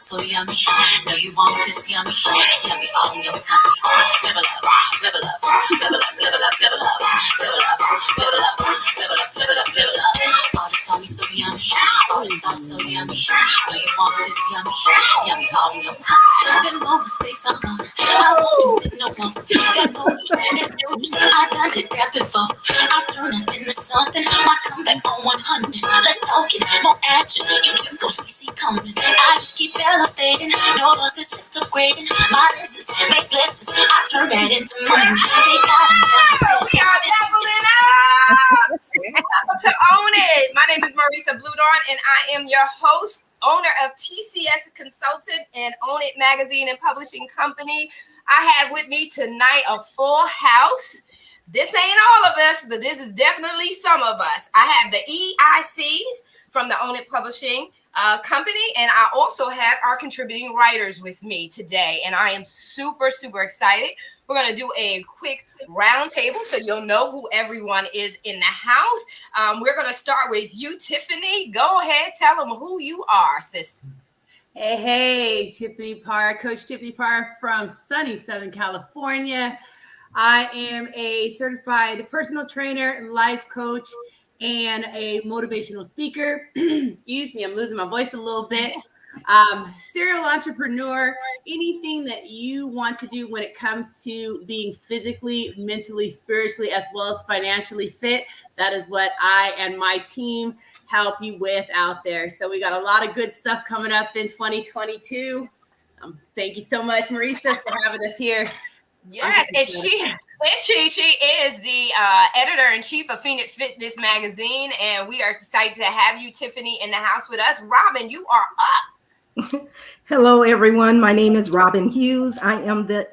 so yummy. No, you want this yummy. Yummy all in your tummy. Level up, level up, level up, level up, level up, level up, level up, level up, level up, level up. All this on me so yummy. All this sauce so yummy. No, you want this yummy. Yummy all in your tummy. Then no mistakes I'm gone. I won't do it no more. That's all you said, that's news. I done did that before. I turn it into something. My comeback on 100. Let's talk it, more action. You just go see coming. I just keep elevating. No loss is just upgrading. My lessons make blessings. I turn that into money. They got it. We are leveling up. Welcome to Own It. My name is Marisa Bludorn, and I am your host, owner of TCS Consultant and Own It Magazine and Publishing Company. I have with me tonight a full house. This ain't all of us, but this is definitely some of us. I have the EICs from the Own It Publishing Company, and I also have our contributing writers with me today, and I am super, super excited. We're going to do a quick round table so you'll know who everyone is in the house. We're going to start with you, Tiffany. Go ahead, tell them who you are, sis. Hey, Tiffany Parr, Coach Tiffany Parr from sunny Southern California. I am a certified personal trainer, life coach, and a motivational speaker. Excuse me, I'm losing my voice a little bit. Serial entrepreneur, anything that you want to do when it comes to being physically, mentally, spiritually, as well as financially fit, that is what I and my team help you with out there. So we got a lot of good stuff coming up in 2022. Thank you so much, Marisa, for having us here. Yes, and she is the editor-in-chief of Phoenix Fitness Magazine, and we are excited to have you, Tiffany, in the house with us. Robin, you are up. Hello, everyone. My name is Robin Hughes. I am the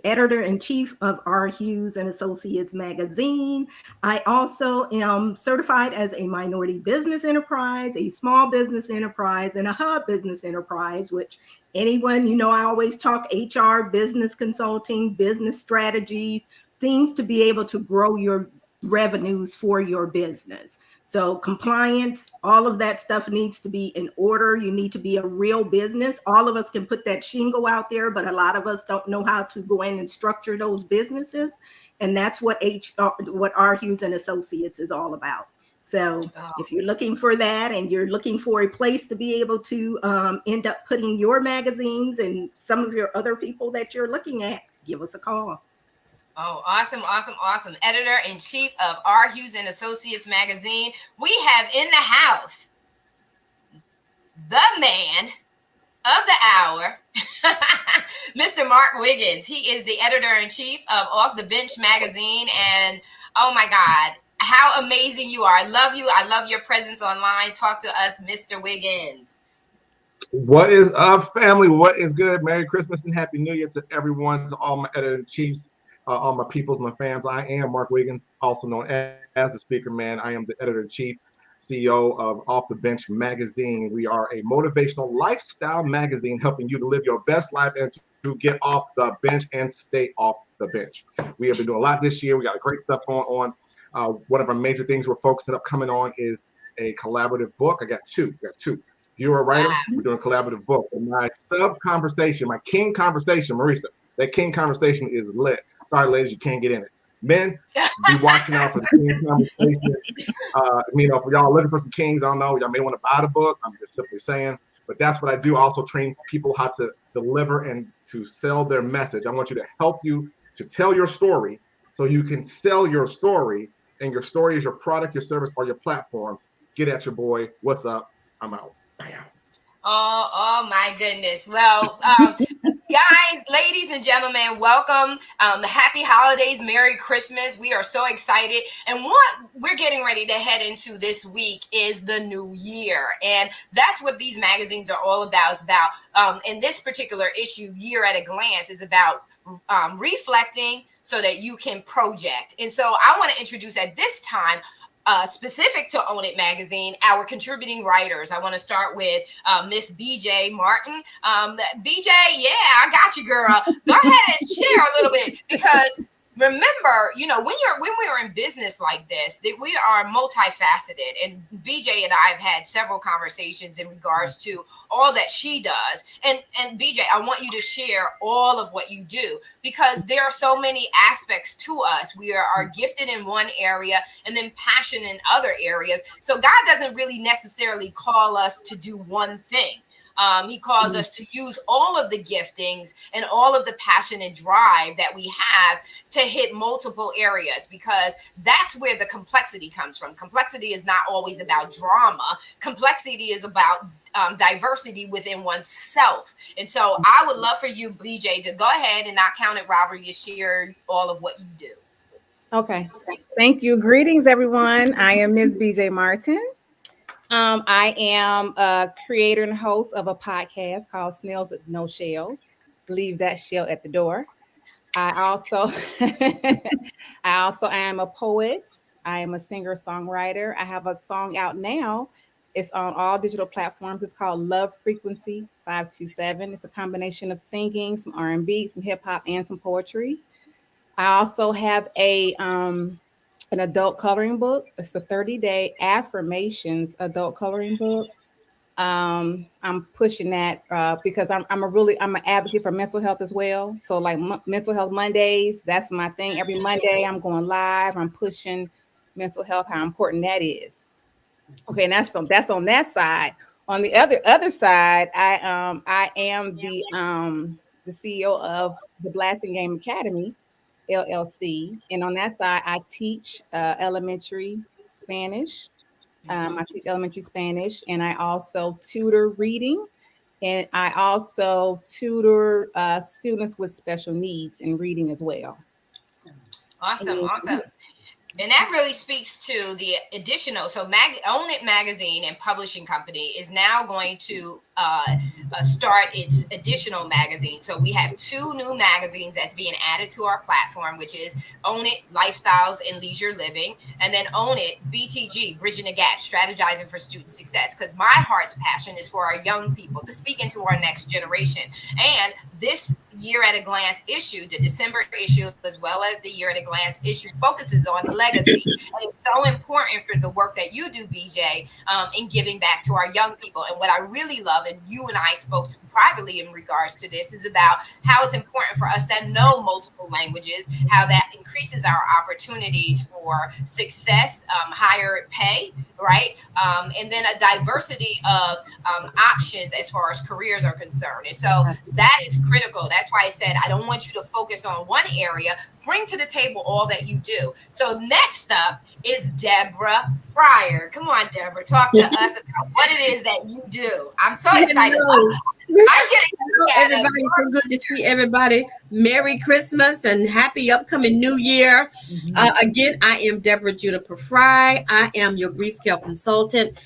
editor-in-chief of R. Hughes and Associates magazine. I also am certified as a minority business enterprise, a small business enterprise, and a hub business enterprise, which anyone, I always talk HR, business consulting, business strategies, things to be able to grow your revenues for your business. So compliance, all of that stuff needs to be in order. You need to be a real business. All of us can put that shingle out there, but a lot of us don't know how to go in and structure those businesses. And that's what R. Hughes and Associates is all about. So if you're looking for that and you're looking for a place to be able to end up putting your magazines and some of your other people that you're looking at, give us a call. Oh, awesome, awesome, awesome. Editor-in-chief of R. Hughes and Associates magazine. We have in the house the man of the hour, Mr. Mark Wiggins. He is the editor-in-chief of Off the Bench magazine. And oh my God, how amazing you are. I love you. I love your presence online. Talk to us, Mr. Wiggins. What is up, family? What is good? Merry Christmas and Happy New Year to everyone, to all my editor-in-chiefs, all my peoples, my fams. I am Mark Wiggins, also known as the Speaker Man. I am the editor-in-chief, CEO of Off the Bench magazine. We are a motivational lifestyle magazine helping you to live your best life and to get off the bench and stay off the bench. We have been doing a lot this year. We got great stuff going on. One of our major things we're focusing up coming on is a collaborative book. I got two. You're a writer. We're doing a collaborative book. And my sub-conversation, my king conversation, Marisa, that king conversation is lit. Sorry, ladies, you can't get in it. Men, be watching out for the king conversation. For y'all looking for some kings, I don't know, y'all may want to buy the book. I'm just simply saying. But that's what I do. I also train people how to deliver and to sell their message. I want you to help you to tell your story so you can sell your story. And your story is your product, your service, or your platform. Get at your boy. What's up? I'm out. Bam. Oh my goodness. Well, guys, ladies and gentlemen, welcome. Happy holidays. Merry Christmas. We are so excited. And what we're getting ready to head into this week is the new year. And that's what these magazines are all about. It's about, in this particular issue, Year at a Glance, is about reflecting so that you can project. And so I want to introduce at this time, specific to Own It magazine, our contributing writers. I want to start with Miss BJ Martin. BJ, yeah, I got you, girl. Go ahead and share a little bit, because remember, when we are in business like this, that we are multifaceted. And BJ and I have had several conversations in regards to all that she does. And BJ, I want you to share all of what you do, because there are so many aspects to us. We are gifted in one area and then passion in other areas. So God doesn't really necessarily call us to do one thing. He calls us to use all of the giftings and all of the passion and drive that we have to hit multiple areas, because that's where the complexity comes from. Complexity is not always about drama. Complexity is about diversity within oneself. And so I would love for you, BJ, to go ahead and not count it robbery to share all of what you do. Okay. Thank you. Greetings, everyone. I am Ms. BJ Martin. I am a creator and host of a podcast called Snails with No Shells. Leave that shell at the door. I also I am a poet. I am a singer-songwriter. I have a song out now. It's on all digital platforms. It's called Love Frequency 527. It's a combination of singing, some R&B, some hip hop, and some poetry. I also have an adult coloring book. It's a 30-day affirmations adult coloring book. I'm pushing that because I'm an advocate for mental health as well. So like mental health Mondays, that's my thing. Every Monday I'm going live. I'm pushing mental health, how important that is. Okay, and that's on that side. On the other side, I am the CEO of the Blasting Game Academy LLC, and on that side, I teach elementary Spanish. I teach elementary Spanish, and I also tutor reading, and I also tutor students with special needs in reading as well. Awesome. And that really speaks to the additional. So, Own It Magazine and Publishing Company is now going to start its additional magazine. So we have 2 new magazines that's being added to our platform, which is Own It Lifestyles and Leisure Living, and then Own It BTG, Bridging the Gap, Strategizing for Student Success. Because my heart's passion is for our young people to speak into our next generation. And this Year at a Glance issue, the December issue, as well as the Year at a Glance issue, focuses on legacy. And it's so important for the work that you do, BJ, in giving back to our young people. And what I really love, and you and I spoke privately in regards to this, is about how it's important for us to know multiple languages, how that increases our opportunities for success, higher pay, right? And then a diversity of options as far as careers are concerned. And so that is critical. That's why I said I don't want you to focus on one area. Bring to the table all that you do. So next up is Deborah Fryer. Come on, Deborah, talk to us about what it is that you do. I'm so excited. I'm getting everybody. So good to see everybody. Merry Christmas and happy upcoming New Year. Again, I am Deborah Juniper Fry. I am your grief care consultant.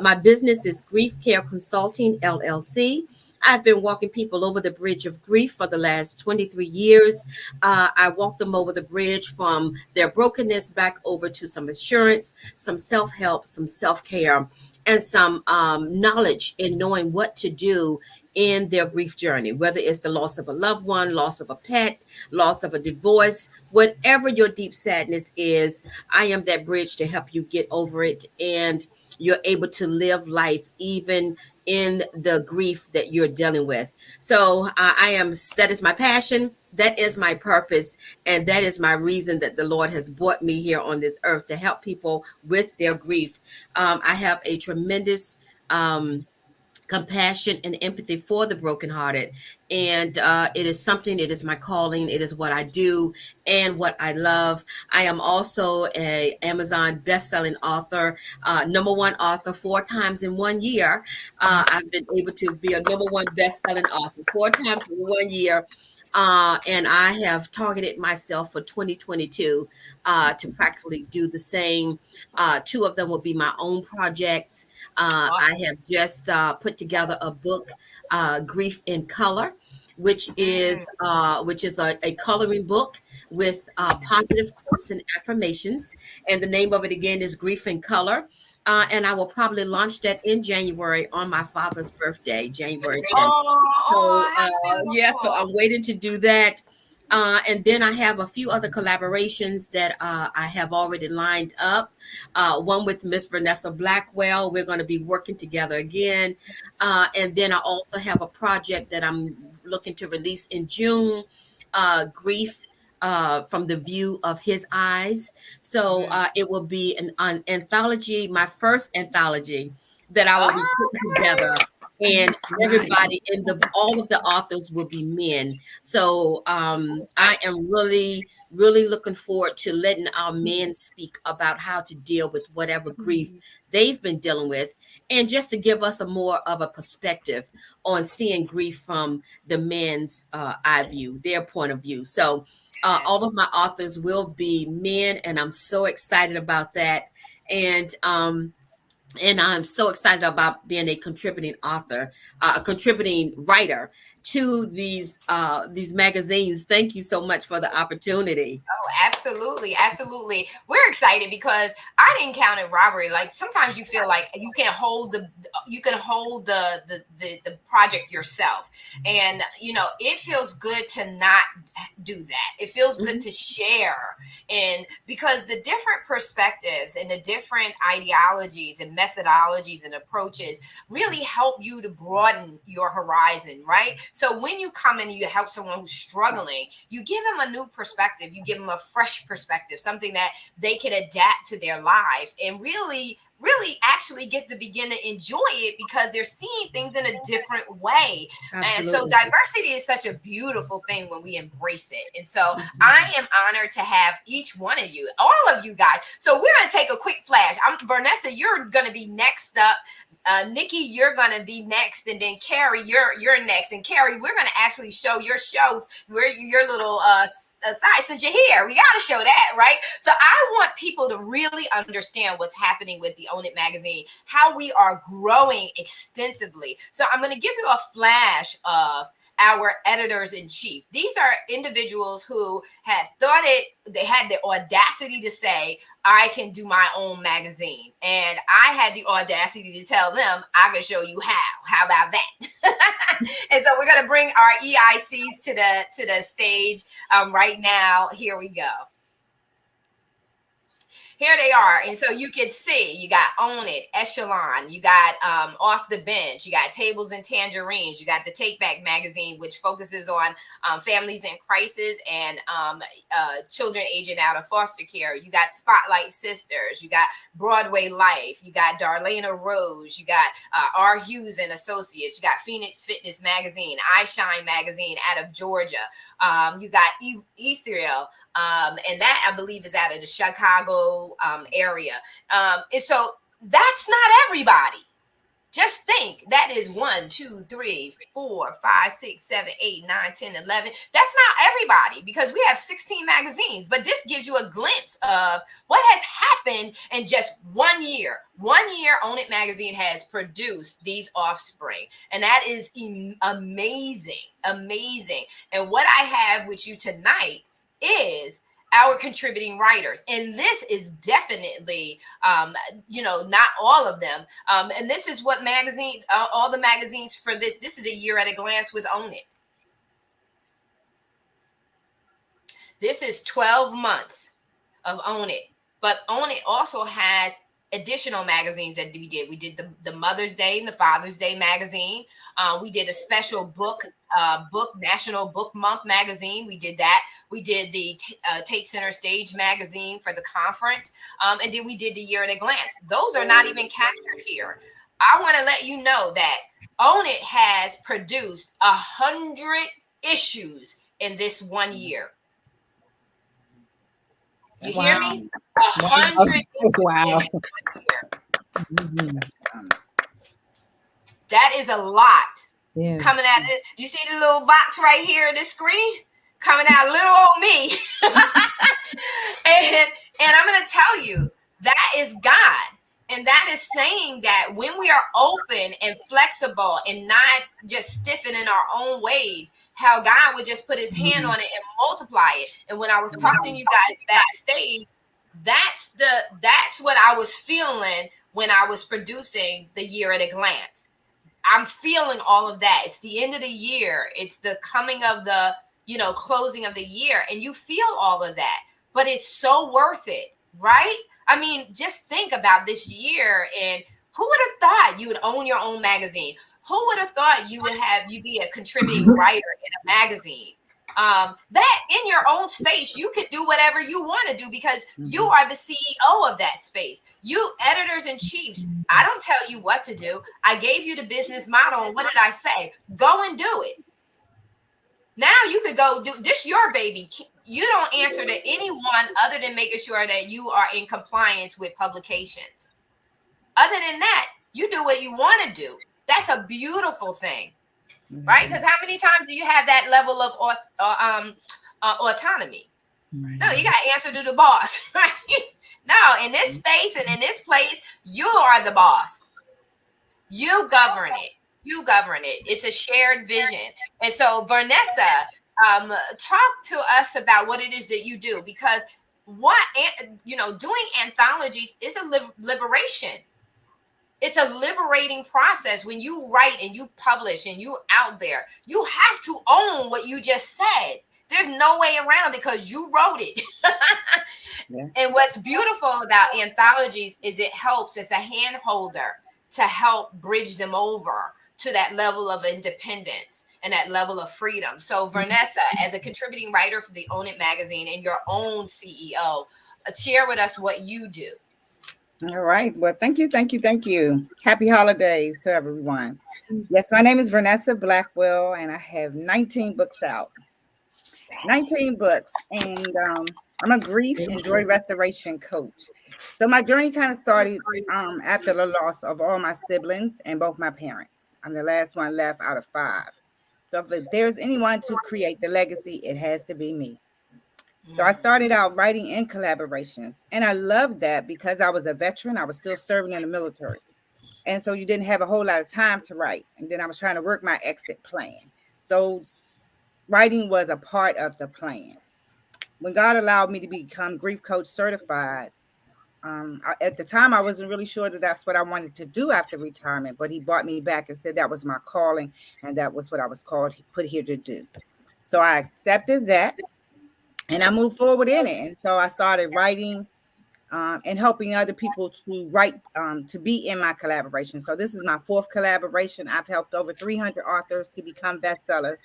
My business is Grief Care Consulting LLC. I've been walking people over the bridge of grief for the last 23 years. I walk them over the bridge from their brokenness back over to some assurance, some self-help, some self-care, and some knowledge in knowing what to do in their grief journey, whether it's the loss of a loved one, loss of a pet, loss of a divorce, whatever your deep sadness is, I am that bridge to help you get over it, and you're able to live life even in the grief that you're dealing with. So that is my passion. That is my purpose. And that is my reason that the Lord has brought me here on this earth, to help people with their grief. I have a tremendous compassion and empathy for the brokenhearted. And it is my calling. It is what I do and what I love. I am also a Amazon best-selling author, #1 author 4 times in 1 year. I've been able to be a #1 best-selling author 4 times in 1 year. And I have targeted myself for 2022 to practically do the same. 2 of them will be my own projects. I have just put together a book, Grief in Color, which is a coloring book with positive quotes and affirmations. And the name of it again is Grief in Color. And I will probably launch that in January on my father's birthday, January 10th. So I'm waiting to do that. And then I have a few other collaborations that I have already lined up. One with Miss Vanessa Blackwell. We're going to be working together again. And then I also have a project that I'm looking to release in June, Grief from the View of His Eyes. So it will be an anthology, my first anthology that I will be putting together. And everybody in all of the authors will be men. So I am really looking forward to letting our men speak about how to deal with whatever grief they've been dealing with, and just to give us a more of a perspective on seeing grief from the men's eye view, their point of view. So all of my authors will be men, and I'm so excited about that. And I'm so excited about being a contributing author, a contributing writer to these magazines. Thank you so much for the opportunity. Oh, absolutely, absolutely. We're excited because I didn't count it robbery. Like sometimes you feel like you can hold the project yourself, and it feels good to not do that. It feels good to share, and because the different perspectives and the different ideologies and methodologies and approaches really help you to broaden your horizon, right? So when you come in and you help someone who's struggling, you give them a new perspective, you give them a fresh perspective, something that they can adapt to their lives and really actually get to begin to enjoy it because they're seeing things in a different way. Absolutely. And so diversity is such a beautiful thing when we embrace it. And so I am honored to have each one of you, all of you guys. So we're going to take a quick flash. Vanessa, you're going to be next up. Nikki, you're gonna be next, and then Carrie, you're next. And Carrie, we're gonna actually show your shows, where your little side. Since you're here, we gotta show that, right? So I want people to really understand what's happening with the Own It magazine, how we are growing extensively. So I'm gonna give you a flash of our editors in chief. These are individuals who had thought they had the audacity to say, I can do my own magazine. And I had the audacity to tell them, I can show you how. How about that? And so we're going to bring our EICs to the stage right now. Here we go. Here they are. And so you can see, you got Own It, Echelon, you got Off the Bench, you got Tables and Tangerines, you got the Take Back magazine, which focuses on families in crisis and children aging out of foster care. You got Spotlight Sisters, you got Broadway Life, you got Darlena Rose, you got R. Hughes and Associates, you got Phoenix Fitness magazine, I Shine magazine out of Georgia. You got Ethereal, and that I believe is out of the Chicago area. And so that's not everybody. Just think that is 1, 2, 3, 4, 5, 6, 7, 8, 9, 10, 11. That's not everybody because we have 16 magazines, but this gives you a glimpse of what has happened in just 1 year. 1 year, Own It magazine has produced these offspring, and that is amazing, amazing. And what I have with you tonight is our contributing writers, and this is definitely not all of them, and this is what magazine all the magazines for this is a year at a glance with Own It. This is 12 months of Own It, but Own It also has additional magazines that we did the Mother's Day and the Father's Day magazine. We did a special book National Book Month magazine. We did that. We did the Take Center Stage magazine for the conference, and then we did the Year at a Glance. Those are not even captured here. I want to let you know that Own It has produced 100 issues in this 1 year. You hear me? 100 wow. That is a lot. Yeah. Coming out of this. You see the little box right here in the screen? Coming out little old me. and I'm going to tell you, that is God. And that is saying that when we are open and flexible and not just stiffen in our own ways, how God would just put his hand on it and multiply it. And when I was talking to you guys backstage, that's what I was feeling when I was producing the Year at a Glance. I'm feeling all of that. It's the end of the year. It's the coming of the closing of the year, and you feel all of that, but it's so worth it, right? I mean, just think about this year, and who would have thought you would own your own magazine? Who would have thought you'd be a contributing writer in a magazine? That in your own space, you could do whatever you want to do because you are the CEO of that space. You editors in chiefs, I don't tell you what to do. I gave you the business model, and what did I say? Go and do it. Now you could go do this, your baby. You don't answer to anyone other than making sure that you are in compliance with publications. Other than that, you do what you want to do. That's a beautiful thing, right? Because how many times do you have that level of autonomy? No, you got to answer to the boss, right? No, in this space and in this place, you are the boss. You govern it. You govern it. It's a shared vision. And so, Vanessa, talk to us about what it is that you do, because doing anthologies is a liberation. It's a liberating process. When you write and you publish and you out there, you have to own what you just said. There's no way around it because you wrote it. Yeah. And what's beautiful about anthologies is it helps as a hand holder to help bridge them over to that level of independence and that level of freedom. So Vanessa, as a contributing writer for the Own It magazine and your own CEO, share with us what you do. All right. Well, thank you. Happy holidays to everyone. Yes, my name is Vanessa Blackwell, and I have 19 books out. 19 books, and I'm a grief and joy restoration coach. So my journey kind of started after the loss of all my siblings and both my parents. I'm the last one left out of 5. So if there's anyone to create the legacy, it has to be me. So I started out writing in collaborations, and I loved that because I was a veteran. I was still serving in the military. And so you didn't have a whole lot of time to write. And then I was trying to work my exit plan. So writing was a part of the plan. When God allowed me to become grief coach certified, at the time, I wasn't really sure that that's what I wanted to do after retirement, but he brought me back and said that was my calling, and that was what I was put here to do. So I accepted that, and I moved forward in it. And so I started writing and helping other people to write, to be in my collaboration. So this is my 4th collaboration. I've helped over 300 authors to become bestsellers,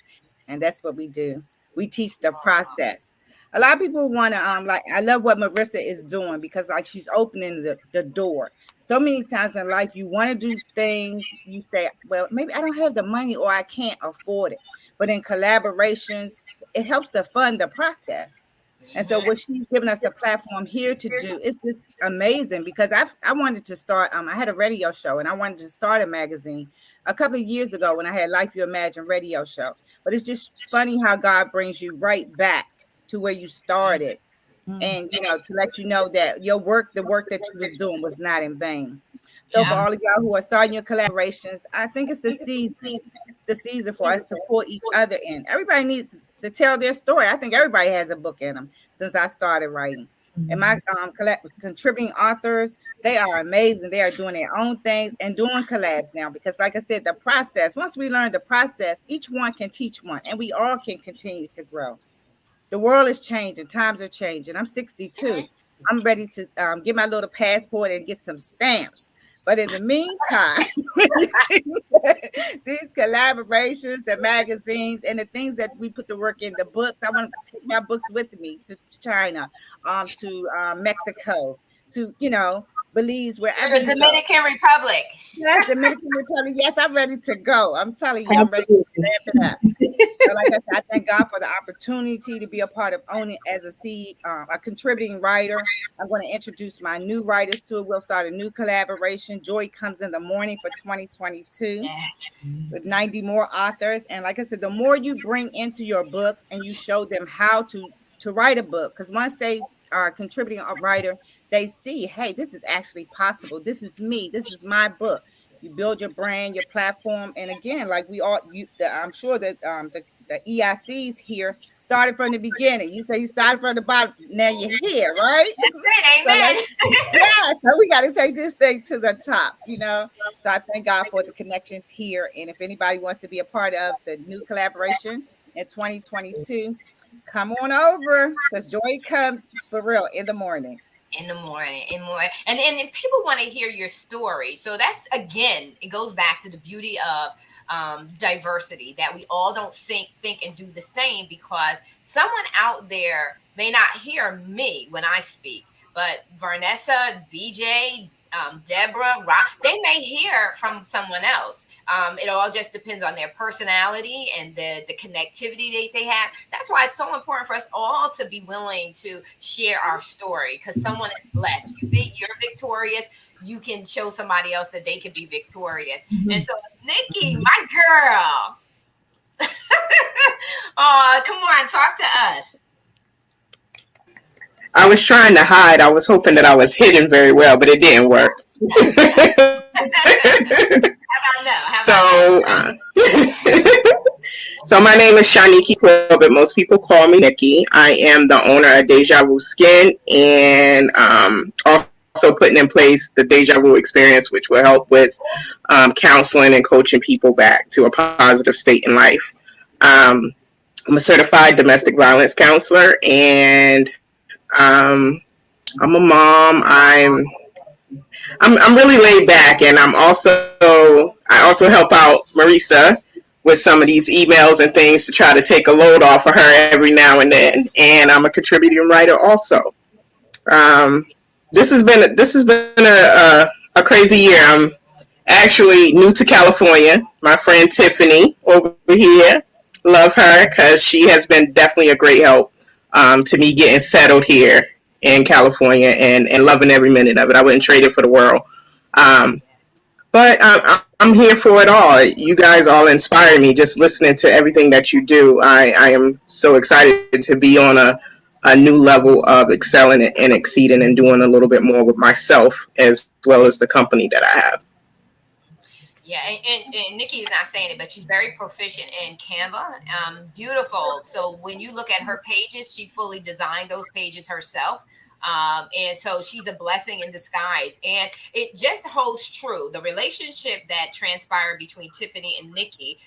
and that's what we do. We teach the process. A lot of people want to, I love what Marissa is doing because she's opening the door. So many times in life, you want to do things, you say, well, maybe I don't have the money or I can't afford it. But in collaborations, it helps to fund the process. And so what she's given us a platform here to do is just amazing, because I wanted to start, I had a radio show and I wanted to start a magazine a couple of years ago when I had Life You Imagine radio show. But it's just funny how God brings you right back to where you started, and to let you know that the work that you was doing was not in vain. So for all of y'all who are starting your collaborations, I think it's the season. It's the season for us to pull each other in. Everybody needs to tell their story. I think everybody has a book in them since I started writing. And my contributing authors, they are amazing. They are doing their own things and doing collabs now, because like I said, the process, once we learn the process, each one can teach one, and we all can continue to grow. The world is changing. Times are changing. I'm 62. I'm ready to get my little passport and get some stamps. But in the meantime, these collaborations, the magazines, and the things that we put to work in, the books, I want to take my books with me to China, to Mexico, to, Belize, wherever. The Dominican Republic. Yes, Dominican Republic. Yes, I'm ready to go. I'm telling you, I'm ready to stamp it up. So like I said, I thank God for the opportunity to be a part of Own It as a contributing writer. I'm going to introduce my new writers to it. We'll start a new collaboration. Joy Comes in the Morning for 2022 with 90 more authors. And like I said, the more you bring into your books and you show them how to write a book, because once they are contributing a writer, they see, hey, this is actually possible. This is me. This is my book. You build your brand, your platform. And again, like I'm sure that the EICs here started from the beginning. You say you started from the bottom. Now you're here, right? That's it. Amen. So we got to take this thing to the top, So I thank God for the connections here. And if anybody wants to be a part of the new collaboration, in 2022, come on over because joy comes for real in the morning. In the morning, and people want to hear your story. So that's, again, it goes back to the beauty of diversity, that we all don't think and do the same, because someone out there may not hear me when I speak, but Vanessa, BJ, Deborah, they may hear from someone else. It all just depends on their personality and the connectivity that they have. That's why it's so important for us all to be willing to share our story, because someone is blessed. You're victorious. You can show somebody else that they can be victorious. And so, Nikki, my girl, oh, come on, talk to us. I was trying to hide. I was hoping that I was hidden very well, but it didn't work. So my name is Shaniki Corbett. Most people call me Nikki. I am the owner of Deja Vu Skin, and also putting in place the Deja Vu experience, which will help with counseling and coaching people back to a positive state in life. I'm a certified domestic violence counselor, and I'm a mom. I'm really laid back, and I also help out Marisa with some of these emails and things to try to take a load off of her every now and then. And I'm a contributing writer also. This has been a crazy year. I'm actually new to California. My friend Tiffany over here, love her because she has been definitely a great help to me getting settled here in California and loving every minute of it. I wouldn't trade it for the world. But I'm here for it all. You guys all inspire me just listening to everything that you do. I am so excited to be on a new level of excelling and exceeding and doing a little bit more with myself as well as the company that I have. Yeah, and Nikki is not saying it, but she's very proficient in Canva. Beautiful. So when you look at her pages, she fully designed those pages herself. And so she's a blessing in disguise. And it just holds true. The relationship that transpired between Tiffany and Nikki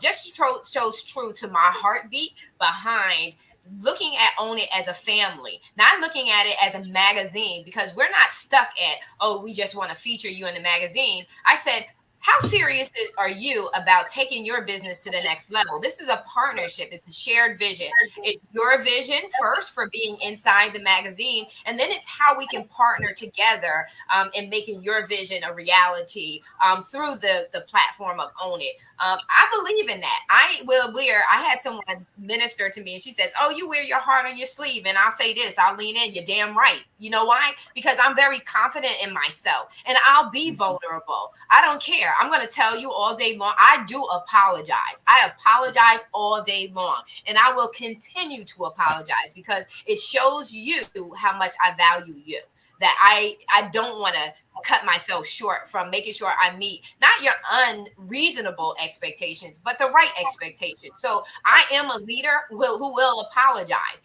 just shows true to my heartbeat behind looking at Own It as a family, not looking at it as a magazine, because we're not stuck at, oh, we just want to feature you in the magazine. I said, how serious are you about taking your business to the next level? This is a partnership. It's a shared vision. It's your vision first for being inside the magazine, and then it's how we can partner together in making your vision a reality through the platform of Own It. I believe in that. I had someone minister to me, and she says, oh, you wear your heart on your sleeve. And I'll say this, I'll lean in, you're damn right. You know why? Because I'm very confident in myself, and I'll be vulnerable. I don't care. I'm going to tell you all day long. I do apologize. I apologize all day long. And I will continue to apologize because it shows you how much I value you. That I don't want to cut myself short from making sure I meet not your unreasonable expectations, but the right expectations. So I am a leader who will apologize.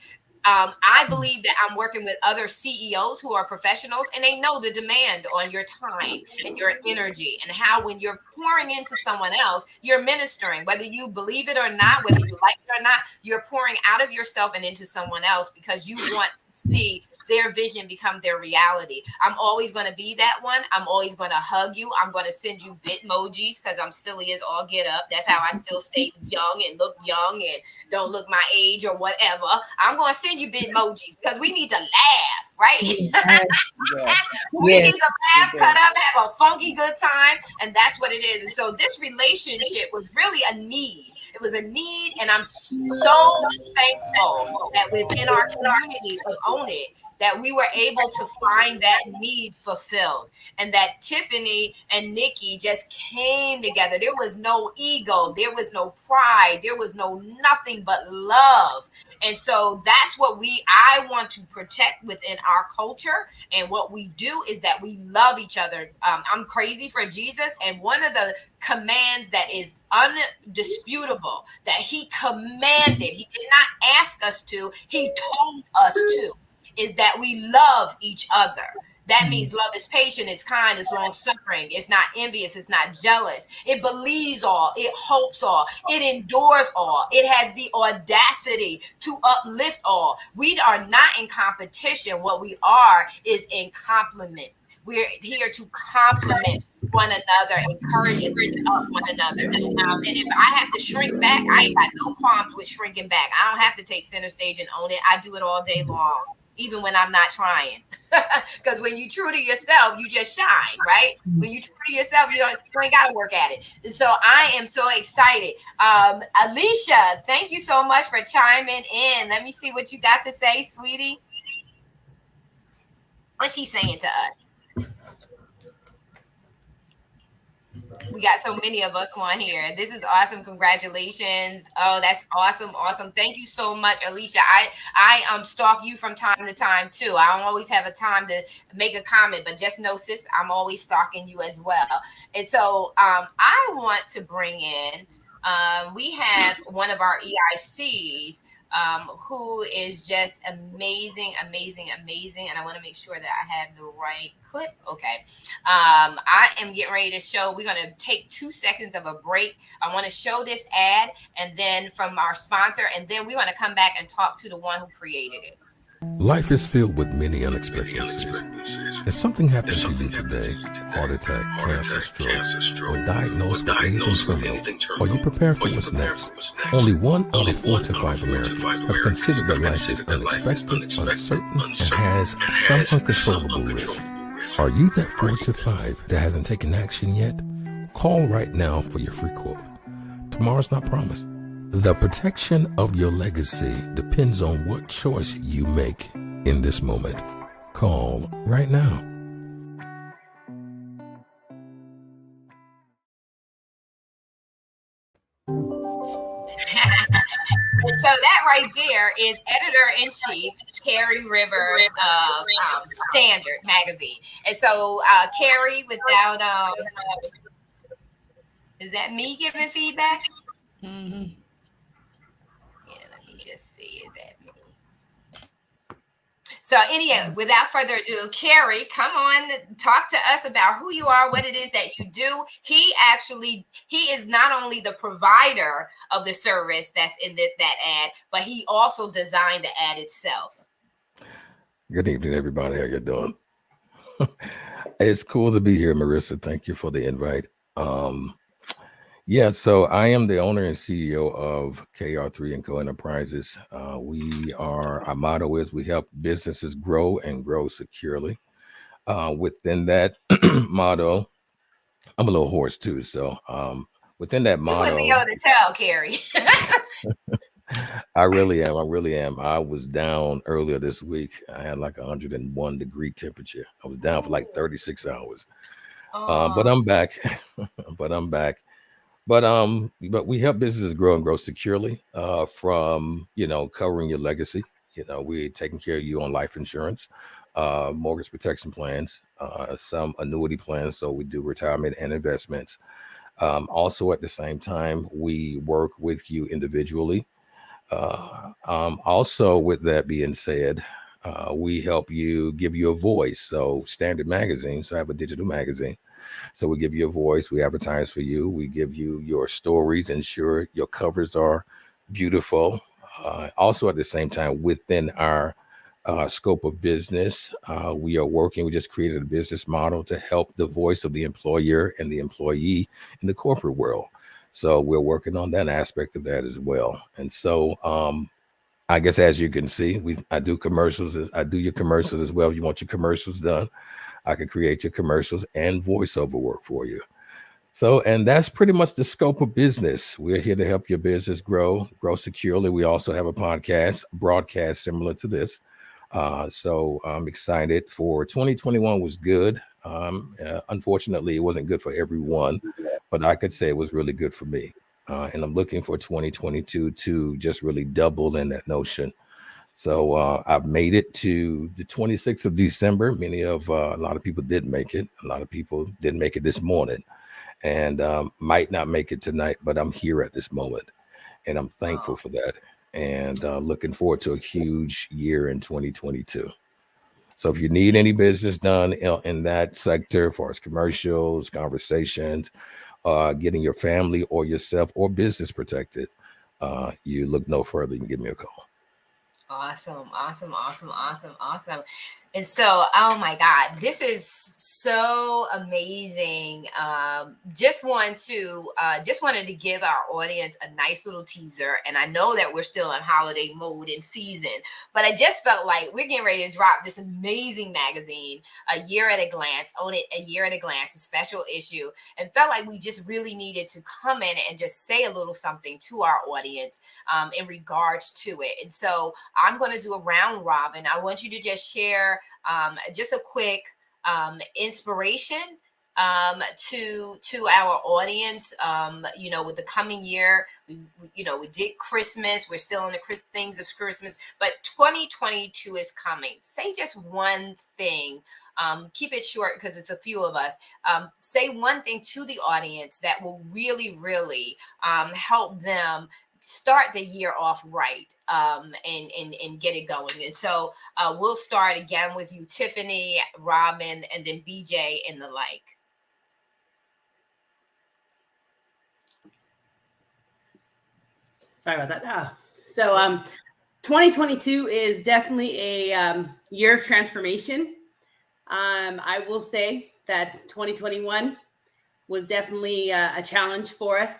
I believe that I'm working with other CEOs who are professionals, and they know the demand on your time and your energy, and how when you're pouring into someone else, you're ministering, whether you believe it or not, whether you like it or not, you're pouring out of yourself and into someone else because you want to see their vision become their reality. I'm always going to be that one. I'm always going to hug you. I'm going to send you bitmojis because I'm silly as all get up. That's how I still stay young and look young and don't look my age or whatever. I'm going to send you bitmojis because we need to laugh, right? We need to laugh, cut up, have a funky good time. And that's what it is. And so this relationship was really a need. It was a need, and I'm so thankful that within our community of Own It, that we were able to find that need fulfilled, and that Tiffany and Nikki just came together. There was no ego, there was no pride, there was no nothing but love. And so that's what I want to protect within our culture. And what we do is that we love each other. I'm crazy for Jesus, and one of the commands that is undisputable that he commanded, he did not ask us to, he told us to, is that we love each other. That means love is patient, it's kind, it's long suffering, it's not envious, it's not jealous. It believes all, it hopes all, it endures all, it has the audacity to uplift all. We are not in competition. What we are is in compliment. We're here to compliment one another, encourage and lift up one another. And if I have to shrink back, I ain't got no qualms with shrinking back. I don't have to take center stage and own it. I do it all day long, even when I'm not trying. Because when you true to yourself, you just shine, right? When you true to yourself, you ain't got to work at it. And so I am so excited. Alicia, thank you so much for chiming in. Let me see what you got to say, sweetie. What's she saying to us? We got so many of us on here. This is awesome. Congratulations. Oh, that's awesome. Awesome. Thank you so much, Alicia. I stalk you from time to time too. I don't always have a time to make a comment, but just know, sis, I'm always stalking you as well. And so I want to bring in, we have one of our EICs who is just amazing. And I want to make sure that I have the right clip. Okay. I am getting ready to show, we're going to take 2 seconds of a break. I want to show this ad and then from our sponsor, and then we're going to come back and talk to the one who created it. Life is filled with many unexpectancies. If something happens to you today, heart attack, cancer, stroke, or diagnosed with anything terminal, or you prepare for what's next, only 1 out of 4 to 5 Americans have considered that life is unexpected, uncertain, and has some uncontrollable risk. Are you that 4 to 5 that hasn't taken action yet? Call right now for your free quote. Tomorrow's not promised. The protection of your legacy depends on what choice you make in this moment. Call right now. So that right there is editor-in-chief Carrie Rivers of Standard Magazine. And so Carrie, without is that me giving feedback? Mm-hmm. Yeah, let me just see. Is that me? So anyway, without further ado, Carrie, come on, talk to us about who you are, what it is that you do. He is not only the provider of the service that's in that ad, but he also designed the ad itself. Good evening, everybody. How you doing? It's cool to be here, Marissa. Thank you for the invite. Yeah, so I am the owner and CEO of KR3 & Co. Enterprises. Our motto is we help businesses grow and grow securely. Within that motto, I'm a little hoarse too. So within that motto, you wouldn't be able to tell, Carrie. I really am. I was down earlier this week. I had like 101 degree temperature. I was down for like 36 hours. But I'm back. But we help businesses grow and grow securely from, covering your legacy. We're taking care of you on life insurance, mortgage protection plans, some annuity plans. So we do retirement and investments. Also, at the same time, we work with you individually. Also, with that being said, we help you, give you a voice. So Standard Magazine, so I have a digital magazine. So we give you a voice, we advertise for you, we give you your stories, ensure your covers are beautiful. Also at the same time, within our scope of business, we just created a business model to help the voice of the employer and the employee in the corporate world. So we're working on that aspect of that as well. And so I guess as you can see, I do commercials. I do your commercials as well. If you want your commercials done, I could create your commercials and voiceover work for you. So, and that's pretty much the scope of business. We're here to help your business grow securely. We also have a broadcast similar to this. So I'm excited for 2021 was good. Unfortunately, it wasn't good for everyone, but I could say it was really good for me. And I'm looking for 2022 to just really double in that notion. So I've made it to the 26th of December. A lot of people didn't make it. A lot of people didn't make it this morning and might not make it tonight, but I'm here at this moment and I'm thankful for that. And looking forward to a huge year in 2022. So if you need any business done in that sector, as far as commercials, conversations, getting your family or yourself or business protected, you look no further. You can give me a call. Awesome. And so, oh my God, this is so amazing. Just wanted to give our audience a nice little teaser. And I know that we're still in holiday mode and season, but I just felt like we're getting ready to drop this amazing magazine, A Year at a Glance, Own It, A Year at a Glance, a special issue, and felt like we just really needed to come in and just say a little something to our audience in regards to it. And so I'm going to do a round robin. I want you to just share just a quick inspiration to our audience. With the coming year, we did Christmas. We're still in the things of Christmas, but 2022 is coming. Say just one thing. Keep it short because it's a few of us. Say one thing to the audience that will really, really help them start the year off right and get it going. And so we'll start again with you, Tiffany, Robin, and then BJ and the like. Sorry about that. So 2022 is definitely a year of transformation. I will say that 2021 was definitely a challenge for us.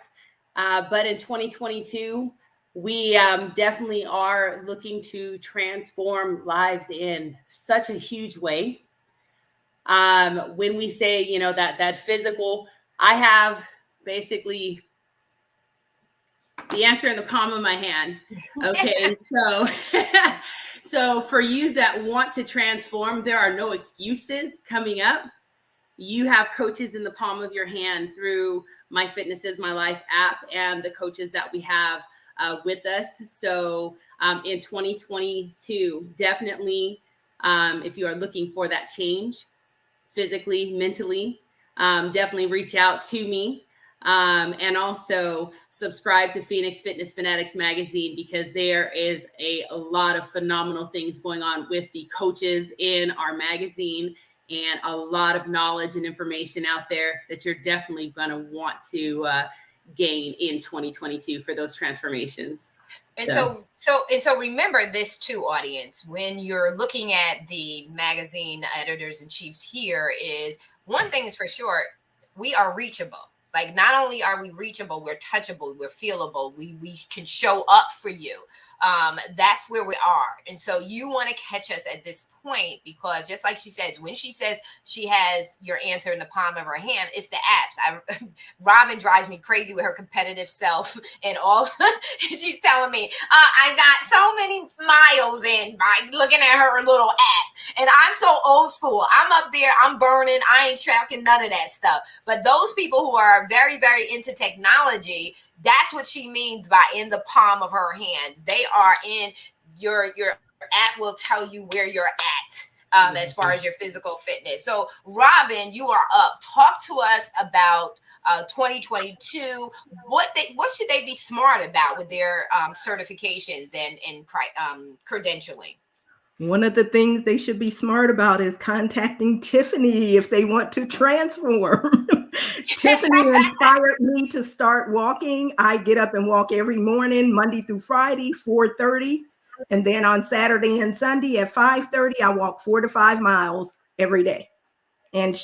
But in 2022, we definitely are looking to transform lives in such a huge way. When we say, that physical, I have basically the answer in the palm of my hand. Okay, so for you that want to transform, there are no excuses coming up. You have coaches in the palm of your hand through My Fitness is My Life app and the coaches that we have with us. So in 2022, definitely, if you are looking for that change physically, mentally, definitely reach out to me. And also subscribe to Phoenix Fitness Fanatics magazine, because there is a lot of phenomenal things going on with the coaches in our magazine, and a lot of knowledge and information out there that you're definitely going to want to gain in 2022 for those transformations. And so remember this too, audience, when you're looking at the magazine editors in chiefs here, is one thing is for sure, we are reachable. Like, not only are we reachable, we're touchable, we're feelable, we can show up for you. That's where we are. And so you want to catch us at this point, because just like she says, when she says she has your answer in the palm of her hand, it's the apps. Robin drives me crazy with her competitive self and all. She's telling me, I got so many miles in by looking at her little app. And I'm so old school. I'm up there, I'm burning, I ain't tracking none of that stuff. But those people who are very, very into technology, that's what she means by in the palm of her hands. They are in your app will tell you where you're at as far as your physical fitness. So Robin, you are up. Talk to us about 2022. What should they be smart about with their certifications and credentialing? One of the things they should be smart about is contacting Tiffany if they want to transform. Tiffany inspired me to start walking. I get up and walk every morning, Monday through Friday, 4:30. And then on Saturday and Sunday at 5:30, I walk 4 to 5 miles every day. And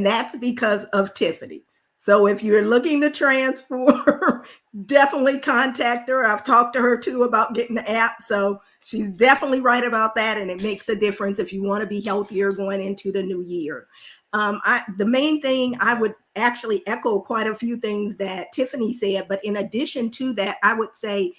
that's because of Tiffany. So if you're looking to transform, definitely contact her. I've talked to her too about getting the app. So she's definitely right about that. And it makes a difference if you want to be healthier going into the new year. The main thing, I would actually echo quite a few things that Tiffany said. But in addition to that, I would say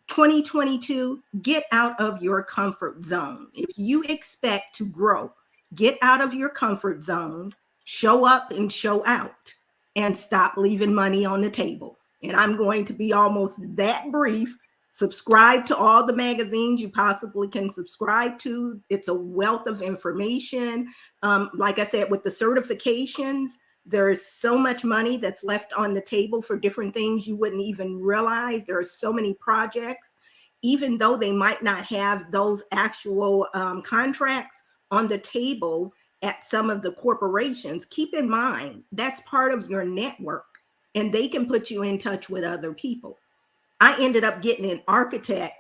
2022, get out of your comfort zone. If you expect to grow, get out of your comfort zone, show up and show out, and stop leaving money on the table. And I'm going to be almost that brief. Subscribe to all the magazines you possibly can subscribe to. It's a wealth of information. Like I said, with the certifications, there is so much money that's left on the table for different things you wouldn't even realize. There are so many projects, even though they might not have those actual contracts. on the table at some of the corporations, keep in mind that's part of your network, and they can put you in touch with other people. I ended up getting an architect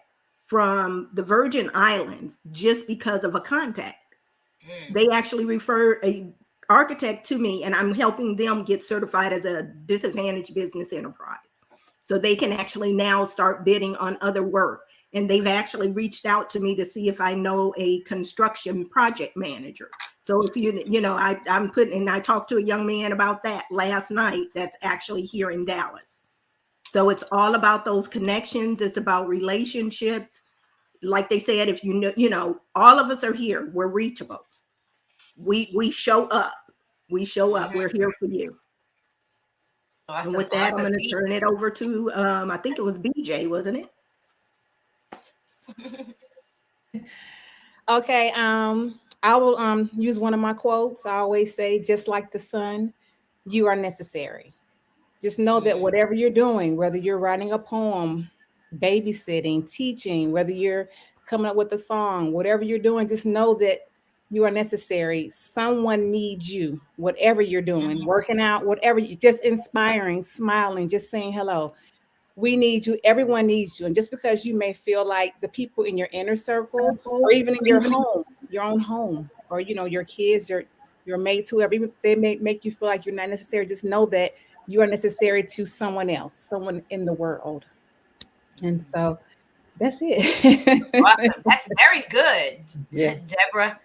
from the Virgin Islands just because of a contact. They actually referred a architect to me, and I'm helping them get certified as a disadvantaged business enterprise. So they can actually now start bidding on other work. And they've actually reached out to me to see if I know a construction project manager. So if I'm putting, and I talked to a young man about that last night that's actually here in Dallas. So it's all about those connections. It's about relationships. Like they said, if all of us are here, we're reachable. We show up. We show up. We're here for you. Awesome. And with that, I'm going to turn it over to, I think it was BJ, wasn't it? Okay. I will use one of my quotes. I always say, just like the sun, you are necessary. Just know that whatever you're doing, whether you're writing a poem, babysitting, teaching, whether you're coming up with a song, whatever you're doing, just know that you are necessary. Someone needs you, whatever you're doing, working out, whatever, just inspiring, smiling, just saying hello. We need you. Everyone needs you. And just because you may feel like the people in your inner circle, or even in your home, your own home, or, your kids, your mates, whoever, they may make you feel like you're not necessary. Just know that you are necessary to someone else, someone in the world. And so that's it. Awesome. That's very good, Yeah. Deborah.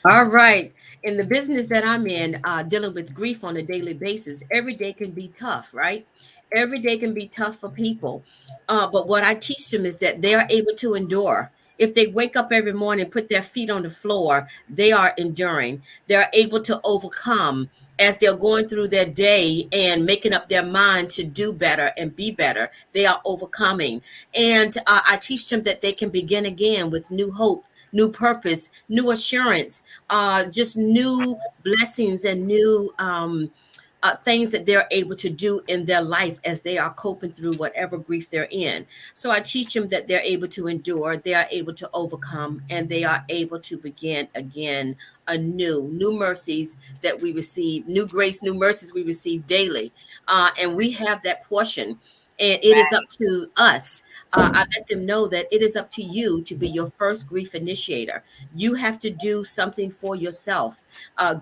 All right. In the business that I'm in, dealing with grief on a daily basis, every day can be tough, right? Every day can be tough for people. But what I teach them is that they are able to endure. If they wake up every morning, put their feet on the floor, they are enduring. They're able to overcome as they're going through their day and making up their mind to do better and be better. They are overcoming. And I teach them that they can begin again with new hope, new purpose, new assurance, just new blessings and new things that they're able to do in their life as they are coping through whatever grief they're in. So I teach them that they're able to endure, they are able to overcome, and they are able to begin again anew. New mercies that we receive, new grace, new mercies we receive daily. And we have that portion. And it is up to us. I let them know that it is up to you to be your first grief initiator. You have to do something for yourself.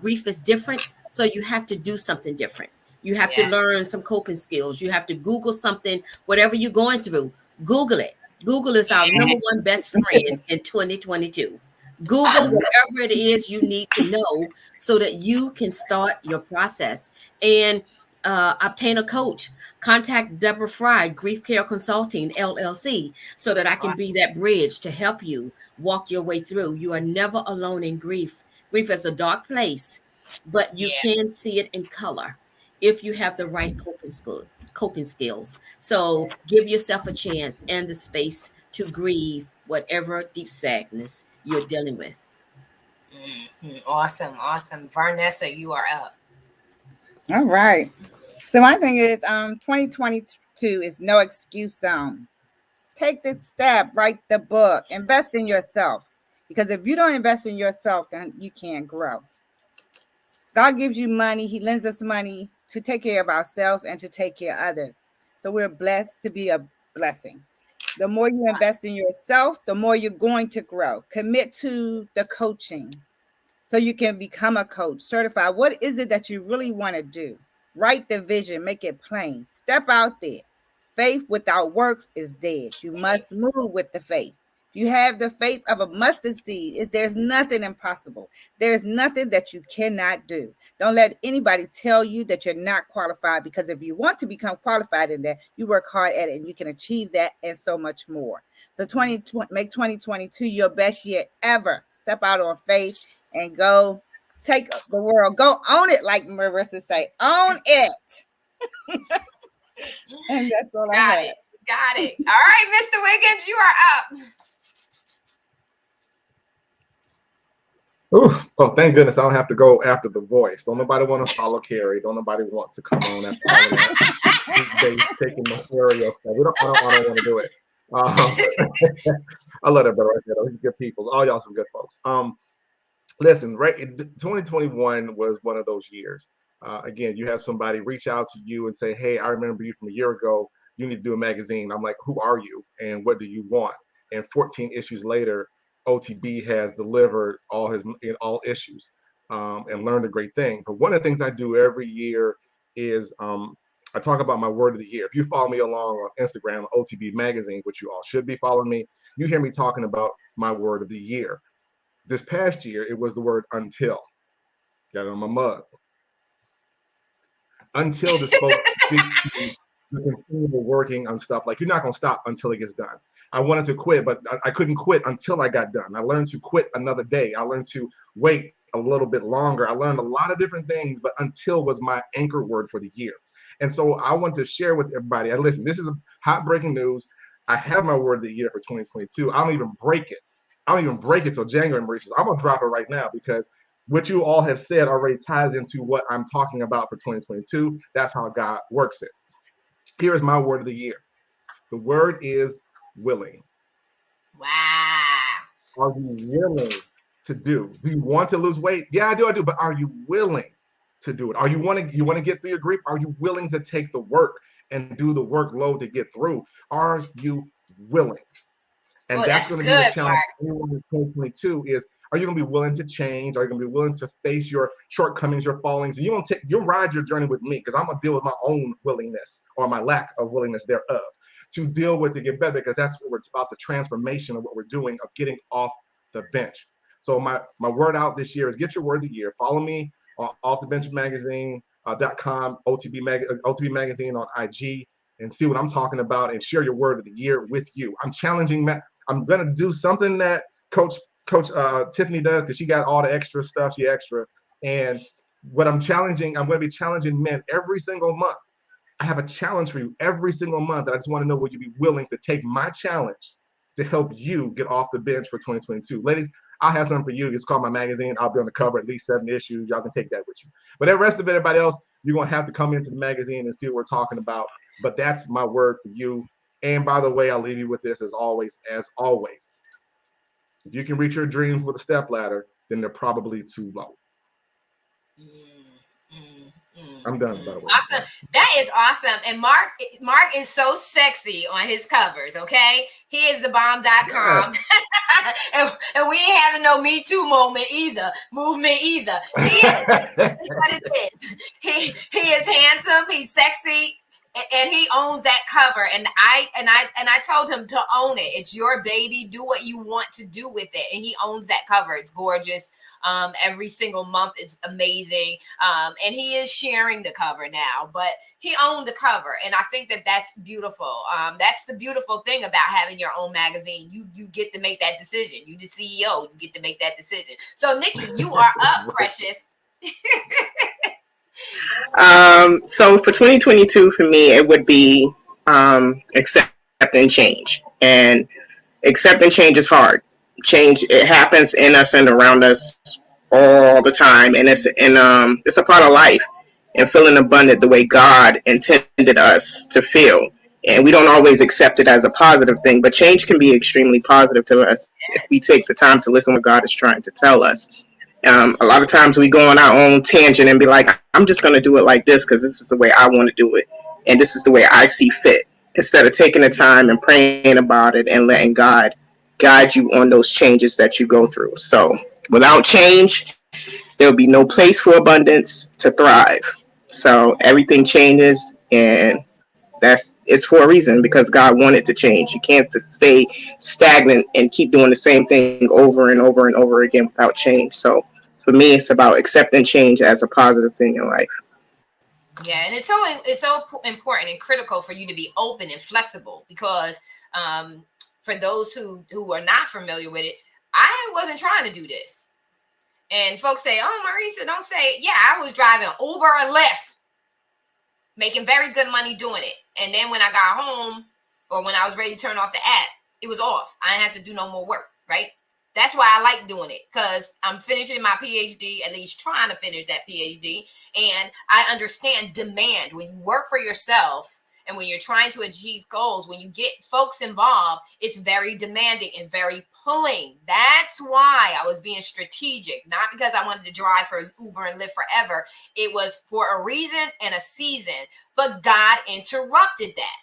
Grief is different, so you have to do something different. You have to learn some coping skills. You have to Google something, whatever you're going through, Google it. Google is our number one best friend in 2022. Google whatever it is you need to know so that you can start your process and obtain a coach. Contact Deborah Fryer, Grief Care Consulting, LLC, so that I can be that bridge to help you walk your way through. You are never alone in grief. Grief is a dark place, but you can see it in color if you have the right coping skills. So give yourself a chance and the space to grieve whatever deep sadness you're dealing with. Awesome. Vanessa, you are up. All right. So my thing is 2022 is no excuse zone. Take the step, write the book, invest in yourself. Because if you don't invest in yourself, then you can't grow. God gives you money. He lends us money to take care of ourselves and to take care of others. So we're blessed to be a blessing. The more you invest in yourself, the more you're going to grow. Commit to the coaching so you can become a coach, certified. What is it that you really want to do? Write the vision, make it plain. Step out there. Faith without works is dead. You must move with the faith. If you have the faith of a mustard seed, there's nothing impossible. There's nothing that you cannot do. Don't let anybody tell you that you're not qualified, because if you want to become qualified in that, you work hard at it and you can achieve that and so much more. So make 2022 your best year ever. Step out on faith and go take the world. Go own it, like Marissa say. Own it. And that's all I have. Got it. All right, Mr. Wiggins, you are up. Ooh, oh, thank goodness I don't have to go after the voice. Don't nobody want to follow Carrie. Don't nobody wants to come on after all of that. Taking the area. I don't want to do it. I love that brother right there. He's good people. All y'all some good folks. listen, right? 2021 was one of those years. Again, you have somebody reach out to you and say, "Hey, I remember you from a year ago. You need to do a magazine." I'm like, "Who are you, and what do you want?" And 14 issues later, OTB has delivered all issues, and learned a great thing. But one of the things I do every year is I talk about my word of the year. If you follow me along on Instagram, OTB Magazine, which you all should be following me, you hear me talking about my word of the year. This past year, it was the word until. Got it on my mug. Until this speaks to the continual working on stuff. Like, you're not going to stop until it gets done. I wanted to quit, but I couldn't quit until I got done. I learned to quit another day. I learned to wait a little bit longer. I learned a lot of different things, but until was my anchor word for the year. And so I want to share with everybody. And listen, this is hot breaking news. I have my word of the year for 2022. I don't even break it. I don't even break it till January, Maurice. I'm going to drop it right now because what you all have said already ties into what I'm talking about for 2022. That's how God works it. Here is my word of the year. The word is willing. Wow. Are you willing to do? Do you want to lose weight? Yeah, I do. But are you willing to do it? You want to get through your grief? Are you willing to take the work and do the workload to get through? Are you willing? And that's going to be the challenge for anyone in 2022 is, are you going to be willing to change? Are you going to be willing to face your shortcomings, your fallings? And you'll ride your journey with me, because I'm going to deal with my own willingness, or my lack of willingness thereof, to deal with, to get better, because that's what it's about, the transformation of what we're doing, of getting off the bench. So my word out this year is get your word of the year. Follow me on offthebenchmagazine.com, OTB Magazine on IG, and see what I'm talking about, and share your word of the year with you. I'm challenging I'm going to do something that Coach Tiffany does, because she got all the extra stuff. She extra. And what I'm going to be challenging men every single month. I have a challenge for you every single month that I just want to know, will you be willing to take my challenge to help you get off the bench for 2022? Ladies, I'll have something for you. It's called my magazine. I'll be on the cover, at least 7 issues. Y'all can take that with you. But the rest of everybody else, you're going to have to come into the magazine and see what we're talking about. But that's my word for you. And by the way, I'll leave you with this as always. If you can reach your dreams with a stepladder, then they're probably too low. I'm done, by the way. Awesome. That is awesome. And Mark is so sexy on his covers, okay? He is the bomb.com. Yes. and we ain't having no Me Too movement either. He is. That's what it is. He is handsome, he's sexy, and he owns that cover. And I told him to own it. It's your baby. Do what you want to do with it. And he owns that cover. It's gorgeous. Every single month is amazing. And he is sharing the cover now, but he owned the cover. And I think that that's beautiful. That's the beautiful thing about having your own magazine. You get to make that decision. You the CEO, you get to make that decision. So Nikki, you are up, precious. So for 2022, for me, it would be accepting change. And accepting change is hard. Change, it happens in us and around us all the time, and it's a part of life, and feeling abundant the way God intended us to feel. And we don't always accept it as a positive thing, but change can be extremely positive to us if we take the time to listen to what God is trying to tell us. A lot of times we go on our own tangent and be like, I'm just going to do it like this because this is the way I want to do it, and this is the way I see fit, instead of taking the time and praying about it and letting God guide you on those changes that you go through. So without change, there'll be no place for abundance to thrive. So everything changes, and it's for a reason, because God wanted to change. You can't just stay stagnant and keep doing the same thing over and over and over again without change. So for me, it's about accepting change as a positive thing in life. Yeah, and it's so important and critical for you to be open and flexible, because for those who are not familiar with it, I wasn't trying to do this. And folks say, oh, Marisa, don't say it. Yeah, I was driving Uber and Lyft, making very good money doing it. And then when I got home, or when I was ready to turn off the app, it was off. I didn't have to do no more work, right? That's why I like doing it, because I'm finishing my PhD, at least trying to finish that PhD. And I understand demand. When you work for yourself And when you're trying to achieve goals, when you get folks involved, it's very demanding and very pulling. That's why I was being strategic, not because I wanted to drive for Uber and live forever. It was for a reason and a season, but God interrupted that.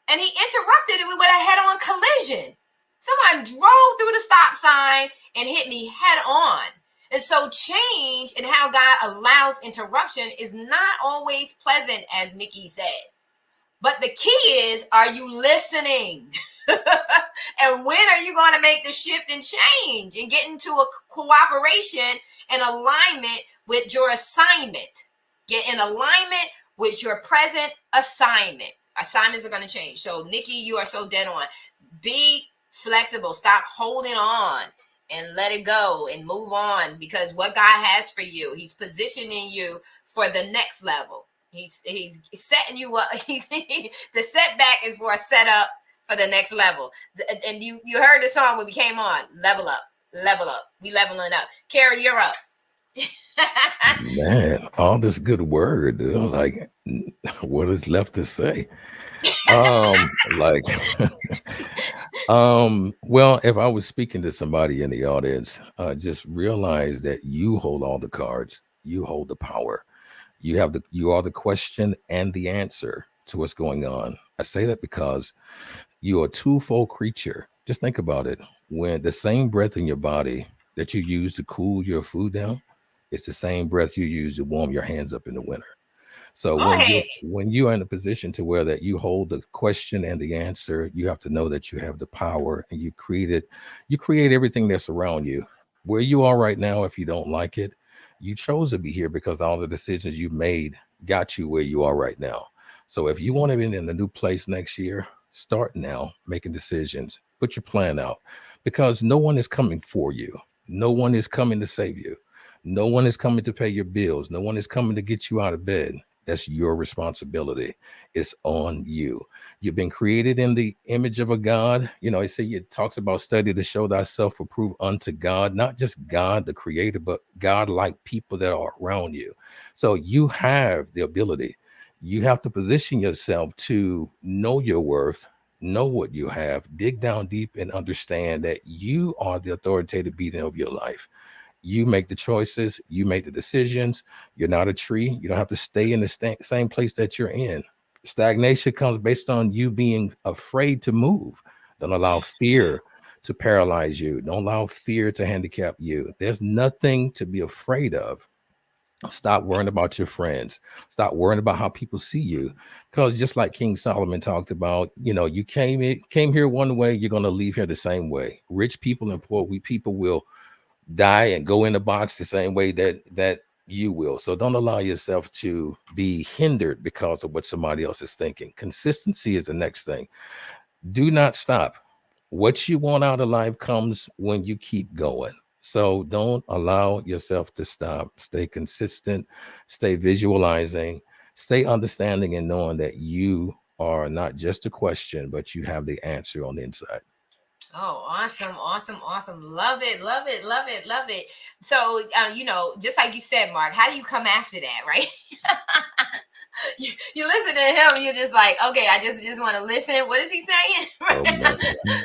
And he interrupted it with a head-on collision. Someone drove through the stop sign and hit me head on. And so change and how God allows interruption is not always pleasant, as Nikki said. But the key is, are you listening? And when are you going to make the shift and change and get into a cooperation and alignment with your assignment? Get in alignment with your present assignment. Assignments are going to change. So, Nikki, you are so dead on. Be flexible. Stop holding on and let it go and move on, because what God has for you, he's positioning you for the next level. He's setting you up. The setback is for a setup for the next level. And you heard the song when we came on. Level up, level up. We leveling up. Carrie, you're up. Man, all this good word, dude, like what is left to say? Like well, if I was speaking to somebody in the audience, just realize that you hold all the cards, you hold the power. You are the question and the answer to what's going on. I say that because you're a twofold creature. Just think about it. When the same breath in your body that you use to cool your food down, it's the same breath you use to warm your hands up in the winter. So when you are in a position to where that you hold the question and the answer, you have to know that you have the power, and you create everything that's around you. Where you are right now, if you don't like it, you chose to be here because all the decisions you made got you where you are right now. So if you want to be in a new place next year, start now making decisions. Put your plan out, because no one is coming for you. No one is coming to save you. No one is coming to pay your bills. No one is coming to get you out of bed. That's your responsibility. It's on you. You've been created in the image of a God. You know, it talks about study to show thyself approved unto God, not just God, the creator, but God-like people that are around you. So you have the ability. You have to position yourself to know your worth, know what you have, dig down deep and understand that you are the authoritative being of your life. You make the choices, you make the decisions. You're not a tree. You don't have to stay in the same place that you're in. Stagnation comes based on you being afraid to move. Don't allow fear to paralyze you. Don't allow fear to handicap you. There's nothing to be afraid of. Stop worrying about your friends. Stop worrying about how people see you. Because just like King Solomon talked about, you came here one way, you're going to leave here the same way. Rich people and poor people will die and go in the box the same way that you will. So don't allow yourself to be hindered because of what somebody else is thinking. Consistency is the next thing. Do not stop. What you want out of life comes when you keep going. So don't allow yourself to stop. Stay consistent, stay visualizing, stay understanding and knowing that you are not just a question, but you have the answer on the inside. Oh, awesome, awesome, awesome. Love it, love it, love it, love it. So, just like you said, Mark, how do you come after that, right? you listen to him, you're just like, okay, I just want to listen. What is he saying?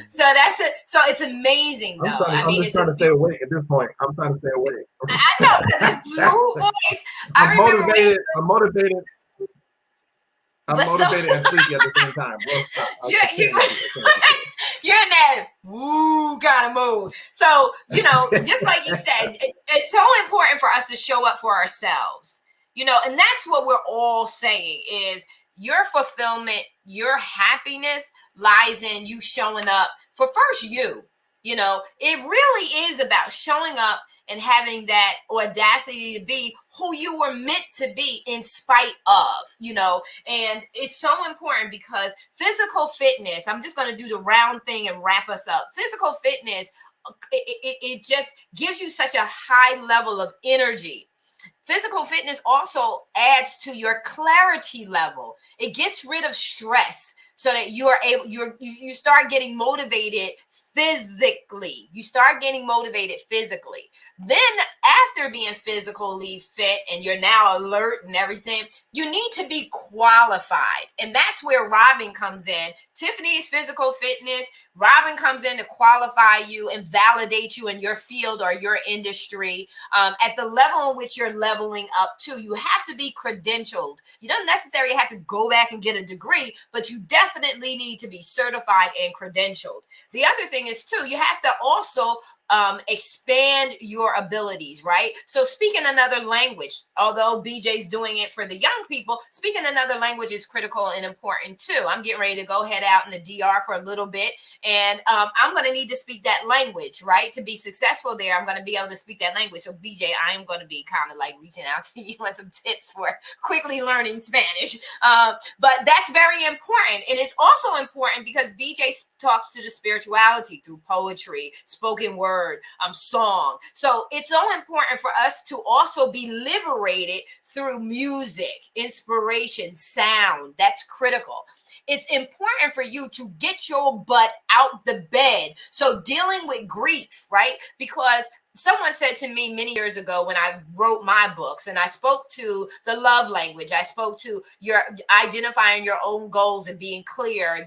So that's it. So it's amazing, though. I'm just trying to stay awake at this point. I'm trying to stay awake. I know, because this smooth voice. I'm motivated. I'm motivated and sleepy at the same time. You're in that woo kind of mood. So, just like you said, it's so important for us to show up for ourselves, and that's what we're all saying is your fulfillment, your happiness lies in you showing up for first you. It really is about showing up and having that audacity to be who you were meant to be in spite of, and it's so important because physical fitness, I'm just going to do the round thing and wrap us up. Physical fitness, it just gives you such a high level of energy. Physical fitness also adds to your clarity level. It gets rid of stress so that you are able, you start getting motivated physically. You start getting motivated physically. Then after being physically fit and you're now alert and everything, you need to be qualified. And that's where Robin comes in. Tiffany's physical fitness, Robin comes in to qualify you and validate you in your field or your industry at the level in which you're leveling up to. You have to be credentialed. You don't necessarily have to go back and get a degree, but you definitely need to be certified and credentialed. The other thing is too, you have to also expand your abilities, right? So speaking another language, although BJ's doing it for the young people, speaking another language is critical and important too. I'm getting ready to go head out in the DR for a little bit, and I'm going to need to speak that language, right? To be successful there, I'm going to be able to speak that language. So BJ, I am going to be kind of like reaching out to you on some tips for quickly learning Spanish. But that's very important. And it's also important because BJ talks to the spirituality through poetry, spoken word, song. So it's so important for us to also be liberated through music, inspiration, sound. That's critical. It's important for you to get your butt out the bed. So dealing with grief, right? Because someone said to me many years ago when I wrote my books and I spoke to the love language, I spoke to your identifying your own goals and being clear,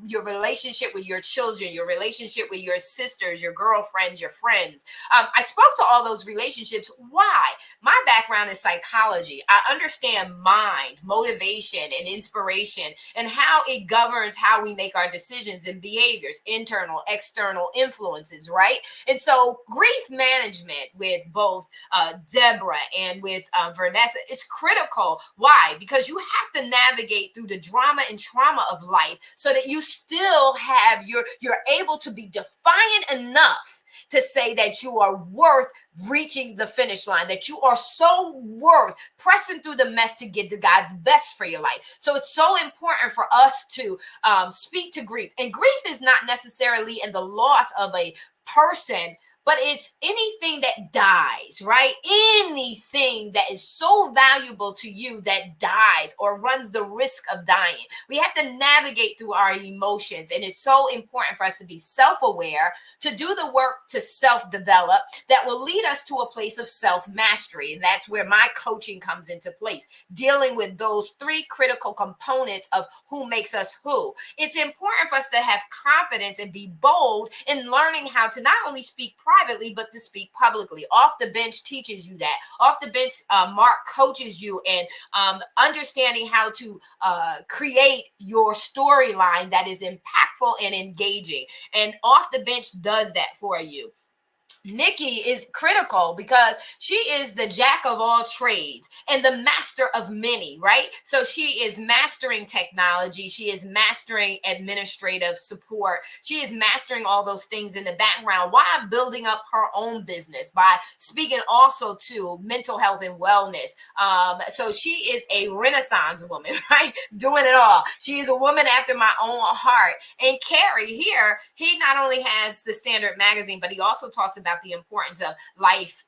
your relationship with your children, your relationship with your sisters, your girlfriends, your friends. I spoke to all those relationships. Why? My background is psychology. I understand mind, motivation, and inspiration and how it governs how we make our decisions and behaviors, internal, external influences, right? And so grief management with both Deborah and with Vanessa is critical. Why? Because you have to navigate through the drama and trauma of life so that you still have you're able to be defiant enough to say that you are worth reaching the finish line, that you are so worth pressing through the mess to get to God's best for your life. So it's so important for us to speak to grief. And grief is not necessarily in the loss of a person, but it's anything that dies, right? Anything that is so valuable to you that dies or runs the risk of dying. We have to navigate through our emotions. And it's so important for us to be self-aware, to do the work to self-develop that will lead us to a place of self-mastery. And that's where my coaching comes into place, dealing with those three critical components of who makes us who. It's important for us to have confidence and be bold in learning how to not only speak privately, but to speak publicly. Off the Bench teaches you that. Off the Bench, Mark coaches you in understanding how to create your storyline that is impactful and engaging. And Off the Bench does that for you. Nikki is critical because she is the jack of all trades and the master of many, right? So she is mastering technology. She is mastering administrative support. She is mastering all those things in the background while building up her own business by speaking also to mental health and wellness. So she is a Renaissance woman, right? Doing it all. She is a woman after my own heart. And Carrie here, he not only has the Standard magazine, but he also talks about the importance of life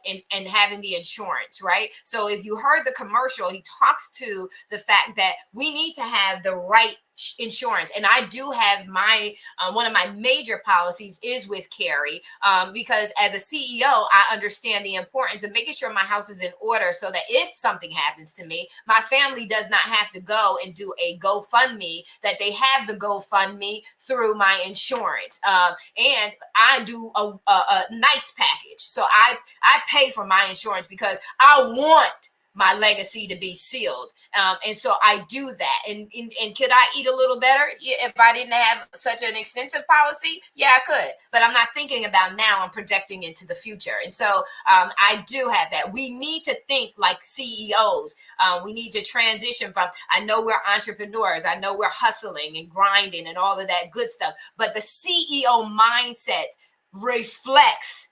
and having the insurance, right? So if you heard the commercial, he talks to the fact that we need to have the right insurance. And I do have my one of my major policies is with Carrie because as a CEO, I understand the importance of making sure my house is in order so that if something happens to me, my family does not have to go and do a GoFundMe, that they have the GoFundMe through my insurance. And I do a nice package. So I pay for my insurance because I want my legacy to be sealed. And so I do that. And could I eat a little better if I didn't have such an extensive policy? Yeah, I could. But I'm not thinking about now. I'm projecting into the future. And so I do have that. We need to think like CEOs. We need to transition from, I know we're entrepreneurs. I know we're hustle,ing and grinding and all of that good stuff. But the CEO mindset reflects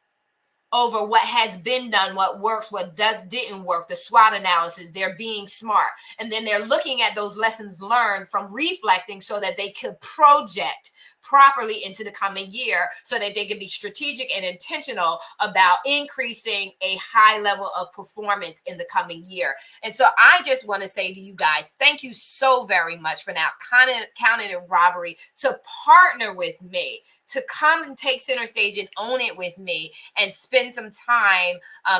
over what has been done, what works, what didn't work, the SWOT analysis. They're being smart. And then they're looking at those lessons learned from reflecting so that they could project properly into the coming year so that they can be strategic and intentional about increasing a high level of performance in the coming year. And so I just want to say to you guys, thank you so very much for now counting it robbery to partner with me, to come and take center stage and own it with me and spend some time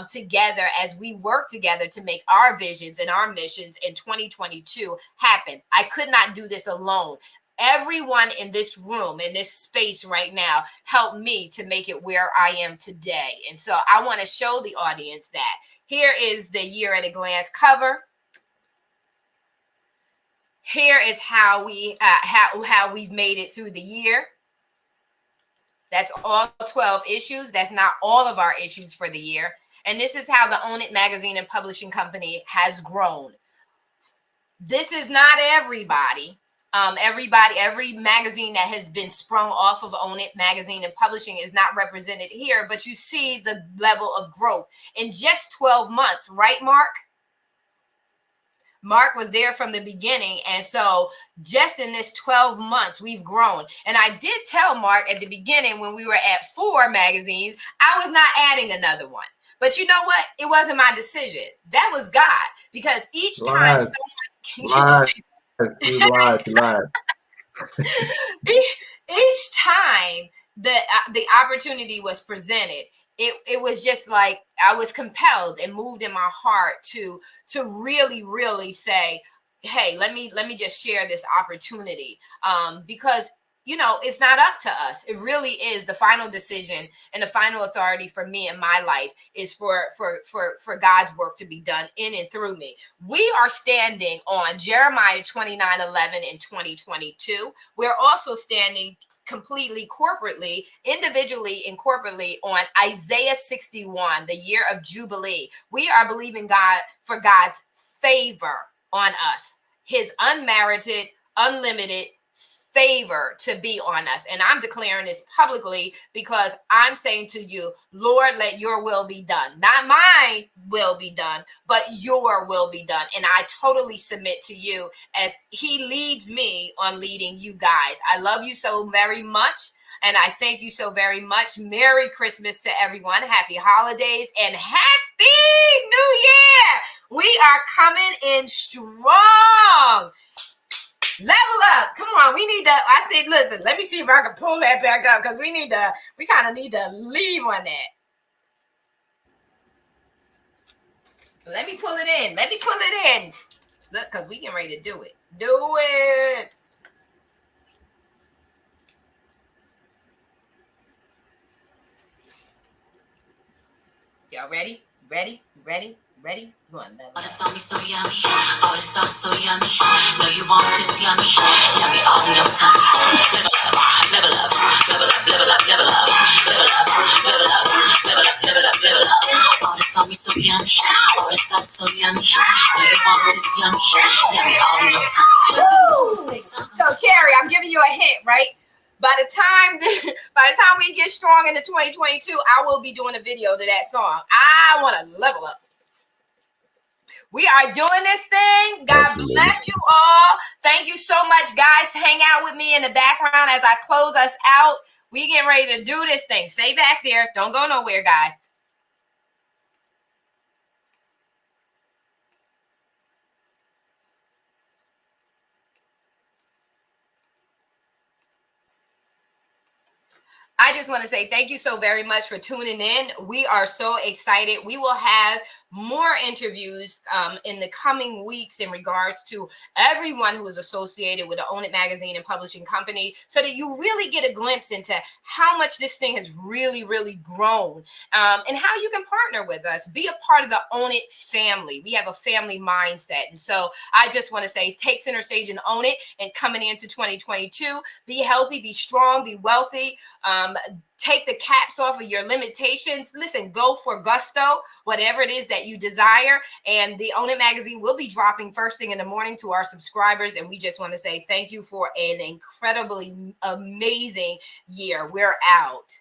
together as we work together to make our visions and our missions in 2022 happen. I could not do this alone. Everyone in this room, in this space right now, helped me to make it where I am today. And so I want to show the audience that. Here is the year at a glance cover. Here is how we've made it through the year. That's all 12 issues. That's not all of our issues for the year. And this is how the Own It magazine and publishing company has grown. This is not everybody. Every magazine that has been sprung off of Own It magazine and publishing is not represented here, but you see the level of growth in just 12 months, right, Mark? Mark was there from the beginning. And so just in this 12 months, we've grown. And I did tell Mark at the beginning when we were at 4 magazines, I was not adding another one. But you know what? It wasn't my decision. That was God. Because each time someone... You lied. Each time the opportunity was presented, it was just like I was compelled and moved in my heart to really say, hey, let me just share this opportunity, because it's not up to us. It really is the final decision and the final authority for me in my life is for God's work to be done in and through me. We are standing on Jeremiah 29:11 in 2022. We're also standing completely corporately, individually and corporately on Isaiah 61, the year of Jubilee. We are believing God for God's favor on us, his unmerited, unlimited favor to be on us. And I'm declaring this publicly because I'm saying to you, Lord, let your will be done. Not my will be done, but your will be done. And I totally submit to you as he leads me on leading you guys. I love you so very much. And I thank you so very much. Merry Christmas to everyone. Happy holidays and happy New Year. We are coming in strong. Level up. Come on. We need to, listen, let me see if I can pull that back up because we kind of need to leave on that. Let me pull it in. Look, because we getting ready to do it. Do it. Y'all ready? Ready? Go on, Oh, this on me so yummy. Oh, this sauce so yummy. No, you want this yummy. Yummy all in your tummy. Level up. Oh, this on me so yummy. Oh, this sauce so yummy. No, you want this yummy. Yummy all in your tummy. So, Carrie, I'm giving you a hint, right? By the time we get strong into 2022, I will be doing a video to that song. I want to level up. We are doing this thing. God bless you all. Thank you so much, guys. Hang out with me in the background as I close us out. We getting ready to do this thing. Stay back there. Don't go nowhere, guys. I just want to say thank you so very much for tuning in. We are so excited. We will have more interviews in the coming weeks in regards to everyone who is associated with the Own It magazine and publishing company so that you really get a glimpse into how much this thing has really, really grown and how you can partner with us. Be a part of the Own It family. We have a family mindset. And so I just want to say take center stage and own it. And coming into 2022, be healthy, be strong, be wealthy. Take the caps off of your limitations. Listen, go for gusto, whatever it is that you desire. And the Own It magazine will be dropping first thing in the morning to our subscribers. And we just want to say thank you for an incredibly amazing year. We're out.